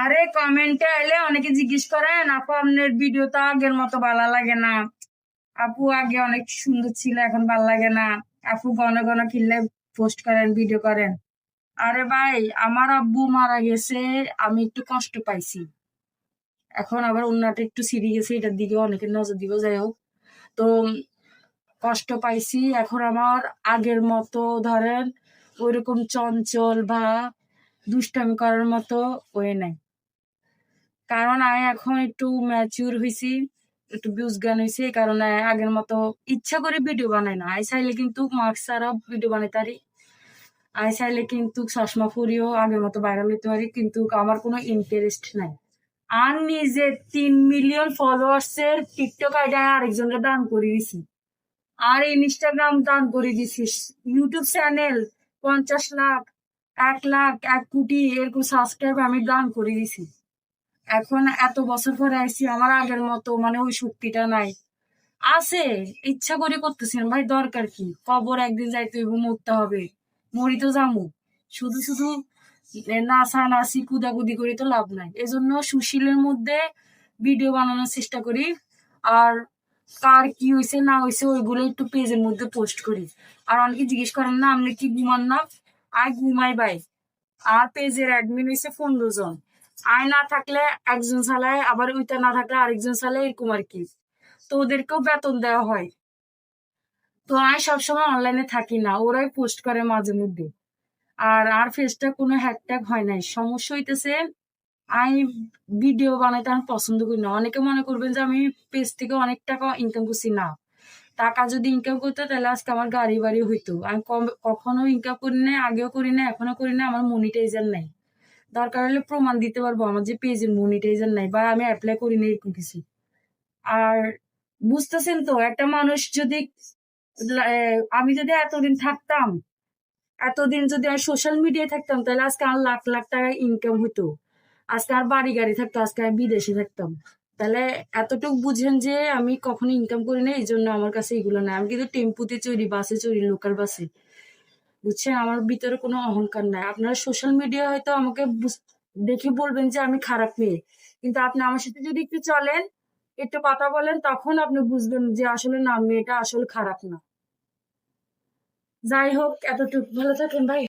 আরে কমেন্টে এলে অনেকে জিজ্ঞেস করেন আপু আপনার ভিডিও তো আগের মতো ভালো লাগে না। আপু আগে অনেক সুন্দর ছিল এখন ভালো লাগে না। আপু ঘন ঘন কিনলে পোস্ট করেন ভিডিও করেন। আরে ভাই, আমার আব্বু মারা গেছে, আমি একটু কষ্ট পাইছি। এখন আবার অন্যটা একটু সিরিয়ে গেছে, এটার দিকে অনেকের নজর দিব, যাই হোক। তো কষ্ট পাইছি, এখন আমার আগের মতো ধরেন ওইরকম চঞ্চল বা দুষ্টামি করার মতো ওয়ে নাই। কারণ আমি এখন একটু ম্যাচিউর হয়েছি, একটু বুঝজ্ঞান হয়েছি, এই কারণে আগের মতো ইচ্ছা করে ভিডিও বানাই না। আই চাইলে কিন্তু মাস্ক ছাড়া ভিডিও বানাই পারি, আই চাইলে কিন্তু চশমা পরিও আগের মতো ভাইরাল হইতে পারি, কিন্তু আমার কোনো ইন্টারেস্ট নাই। আর নিজে 3 মিলিয়ন ফলোয়ার্স এর টিকটক আইডি আরেকজনকে দান করে দিছি, আর ইনস্টাগ্রাম দান করে দিছিস, ইউটিউব চ্যানেল 50 লাখ, 1 লাখ, 1 কোটি এরকম সাবস্ক্রাইব আমি দান করে দিছি। এখন এত বছর পরে আইছি, আমার আগের মতো মানে ওই শক্তিটা নাই। আছে, ইচ্ছা করে করতেছি না ভাই, দরকার কি? কবর একদিন যাইতে হইব, মরতে হবে, মরি তো যামু। শুধু শুধু নাচা নাচি কুদাকুদি করে তো লাভ নাই, এজন্য সুশীলের মধ্যে ভিডিও বানানোর চেষ্টা করি। আর কার কি হয়েছে না হয়েছে ওইগুলো একটু পেজের মধ্যে পোস্ট করি। আর অনেকে জিজ্ঞেস করেন না আপনি কি ঘুমান না? আর ঘুমাই ভাই। আর পেজের অ্যাডমিন হয়েছে 15 জন। আয় না থাকলে একজন চালায়, আবার ওইটা না থাকলে আরেকজন চালায়, এরকম আর কি। তো ওদেরকেও বেতন দেওয়া হয়। তো আমি সবসময় অনলাইনে থাকি না, ওরাই পোস্ট করে মাঝে মধ্যে। আর ফেসটা কোনো হ্যাকট্যাগ হয় নাই, সমস্যা হইতেছে আমি ভিডিও বানাইতে আমি পছন্দ করি না। অনেকে মনে করবেন যে আমি পেজ থেকে অনেক টাকা ইনকাম করছি, না। টাকা যদি ইনকাম করতো তাহলে আজকে আমার গাড়ি বাড়ি হইতো। আমি কখনো ইনকাম করি না, আগেও করি না, এখনো করি না। আমার মনিটাইজার নাই, দরকার হলে প্রমাণ দিতে পারবো আমার যে পেজের মনিটাইজার নাই বা আমি অ্যাপ্লাই করি না, এরকম কিছু। আর বুঝতেছেন তো, একটা মানুষ যদি আমি যদি এতদিন থাকতাম, এতদিন যদি আমি সোশ্যাল মিডিয়ায় থাকতাম, তাহলে আজকে আমার লাখ লাখ টাকা ইনকাম হতো। আজকে আর বাড়ি গাড়ি থাকতো, আজকে আমি বিদেশে থাকতাম। তাহলে এতটুকু বুঝেন যে আমি কখনো ইনকাম করি না, এই জন্য আমার কাছে এগুলো নাই। আমি কিন্তু টেম্পুতে চড়ি, বাসে চড়ি, লোকাল বাসে। বুঝছেন, আমার ভিতরে কোনো অহংকার নাই। আপনারা সোশ্যাল মিডিয়া হয়তো আমাকে দেখে বলবেন যে আমি খারাপ মেয়ে, কিন্তু আপনি আমার সাথে যদি একটু চলেন, একটু কথা বলেন, তখন আপনি বুঝবেন যে আসলে না, মেয়েটা আসলে খারাপ না। যাই হোক, এতটুকু, ভালো থাকেন ভাই।